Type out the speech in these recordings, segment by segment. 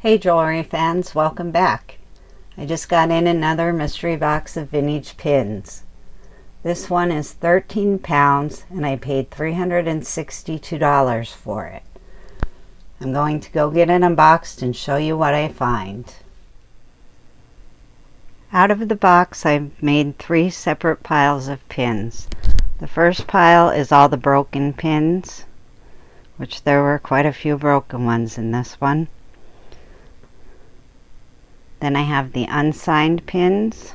Hey jewelry fans, welcome back. I just got in another mystery box of vintage pins. This one is 13 pounds and I paid $362 for it. I'm going to go get it unboxed and show you what I find. Out of the box I've made 3 separate piles of pins. The first pile is all the broken pins, which there were quite a few broken ones in this one. Then I have the unsigned pins,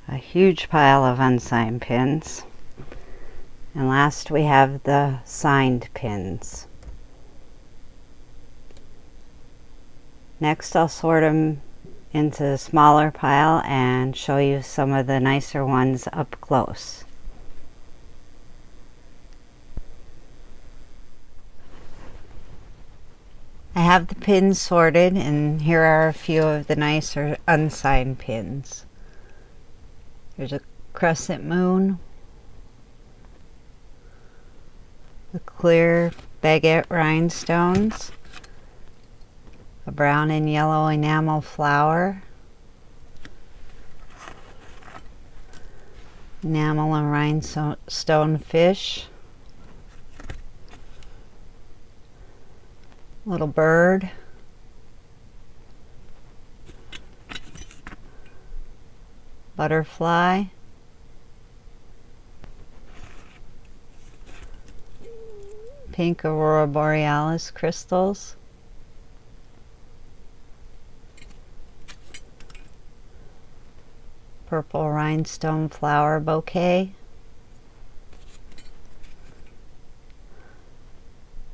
a huge pile of unsigned pins, and last we have the signed pins. Next I'll sort them into a smaller pile and show you some of the nicer ones up close. I have the pins sorted, and here are a few of the nicer unsigned pins. There's a crescent moon, the clear baguette rhinestones, a brown and yellow enamel flower, enamel and rhinestone fish, little bird, butterfly, pink aurora borealis crystals, purple rhinestone flower bouquet,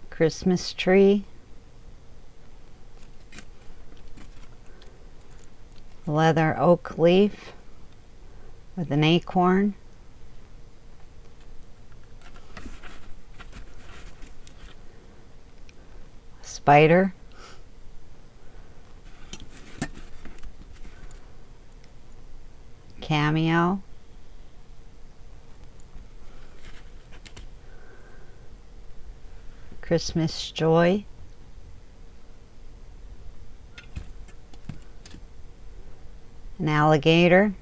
Christmas tree, leather oak leaf with an acorn, spider, cameo, Christmas joy, an alligator,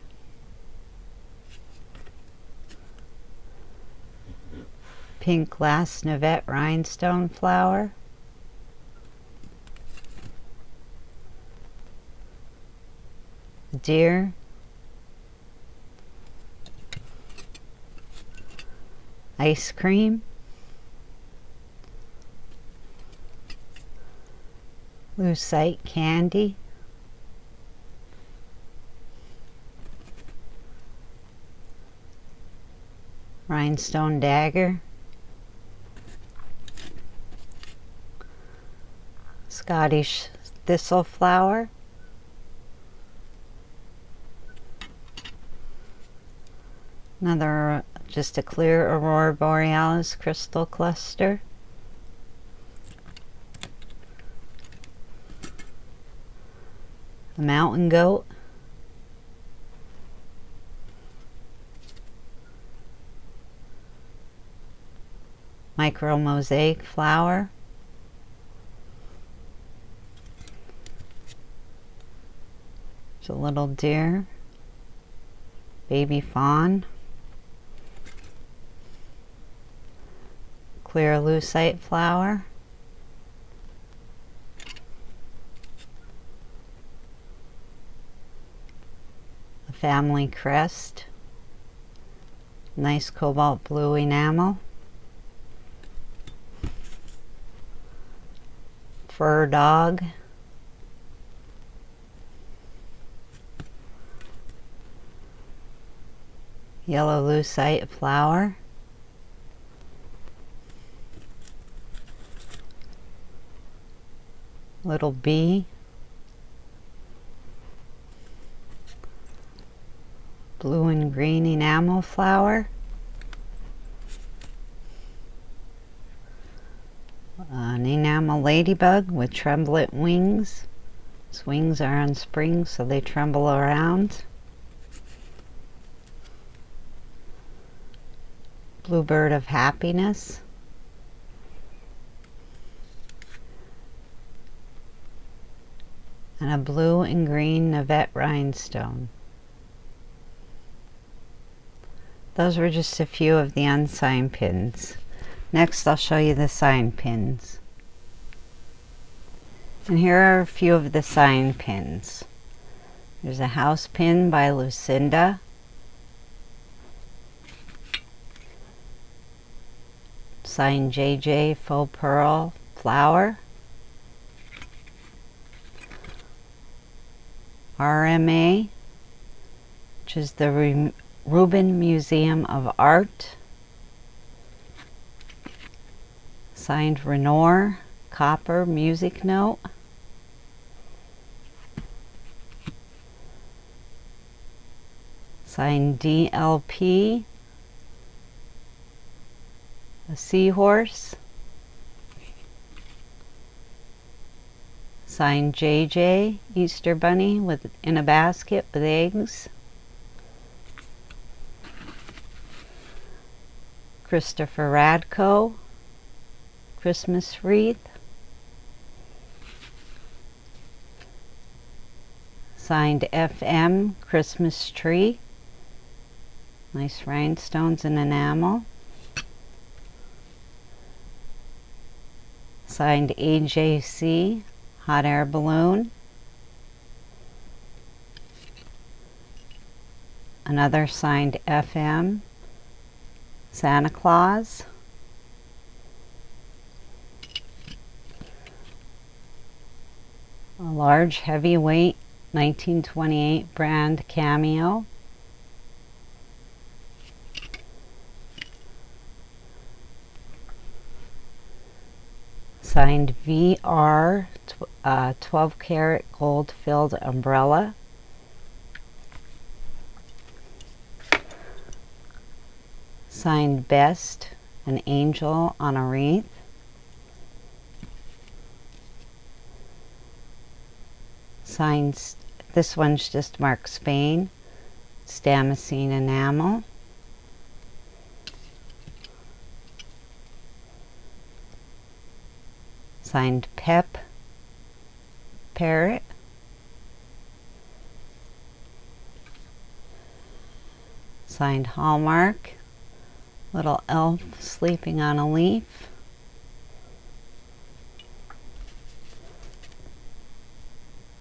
pink glass navette rhinestone flower, deer, ice cream, lucite candy, rhinestone dagger, Scottish thistle flower, another just a clear aurora borealis crystal cluster, a mountain goat, micro mosaic flower, there's a little deer, baby fawn, clear lucite flower, a family crest, nice cobalt blue enamel, fur dog, yellow lucite flower, little bee, blue and green enamel flower, an enamel ladybug with tremblet wings. Its wings are on springs so they tremble around. Bluebird of happiness, a blue and green Navette rhinestone. Those were just a few of the unsigned pins. Next I'll show you the signed pins. And here are a few of the signed pins. There's a house pin by Lucinda. Signed JJ Faux Pearl Flower. RMA, which is the Rubin Museum of Art. Signed Renoir Copper Music Note. Signed DLP, a seahorse. Signed JJ Easter Bunny in a basket with eggs. Christopher Radko Christmas wreath. Signed FM Christmas tree. Nice rhinestones and enamel. Signed AJC hot air balloon. Another signed FM Santa Claus. A large heavyweight 1928 brand cameo. Signed VR 12 karat gold filled umbrella. Signed Best, an angel on a wreath. Signed, this one's just Mark Spain, Damascene enamel. Signed Pep Parrot. Signed Hallmark, little elf sleeping on a leaf.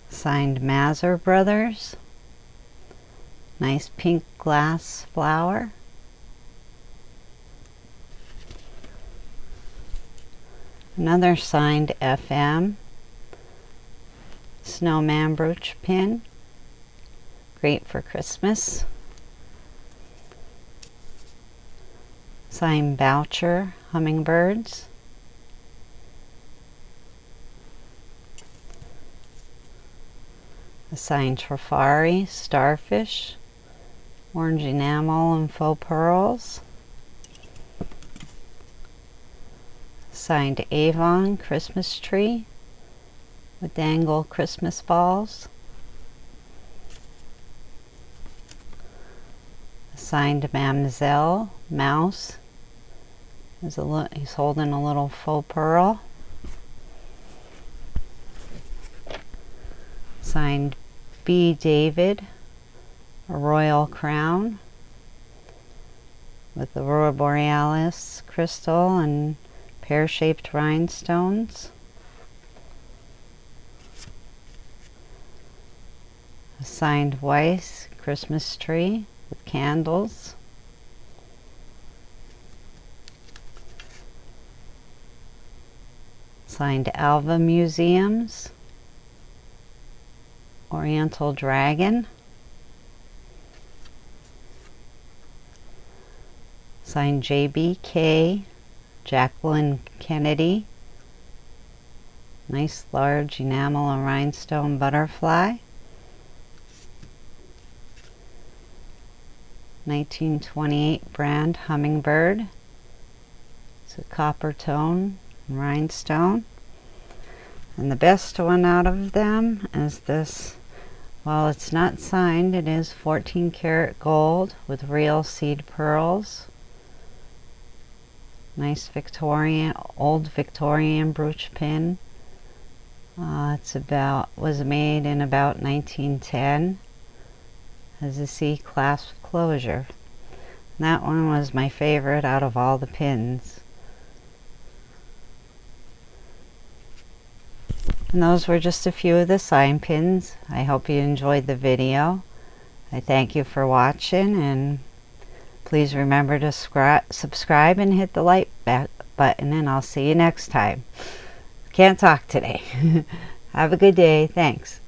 Signed Mazur Brothers, nice pink glass flower. Another signed FM Snowman brooch pin, great for Christmas. Signed Boucher hummingbirds. A signed Trifari starfish, orange enamel and faux pearls. Signed Avon Christmas tree with dangle Christmas balls. Signed Mademoiselle mouse. He's holding a little faux pearl. Signed B. David, a royal crown with the Aurora Borealis crystal and pear-shaped rhinestones. A signed Weiss Christmas tree with candles. Signed Alva Museums, Oriental Dragon. Signed JBK, Jacqueline Kennedy, nice large enamel and rhinestone butterfly. 1928 brand hummingbird. It's a copper tone and rhinestone. And the best one out of them is this. While it's not signed, it is 14 karat gold with real seed pearls. Nice Victorian, old Victorian brooch pin was made in about 1910 as a C-clasp closure. And that one was my favorite out of all the pins. And those were just a few of the sign pins. I hope you enjoyed the video. I thank you for watching, and please remember to subscribe and hit the like button, and I'll see you next time. Can't talk today. Have a good day. Thanks.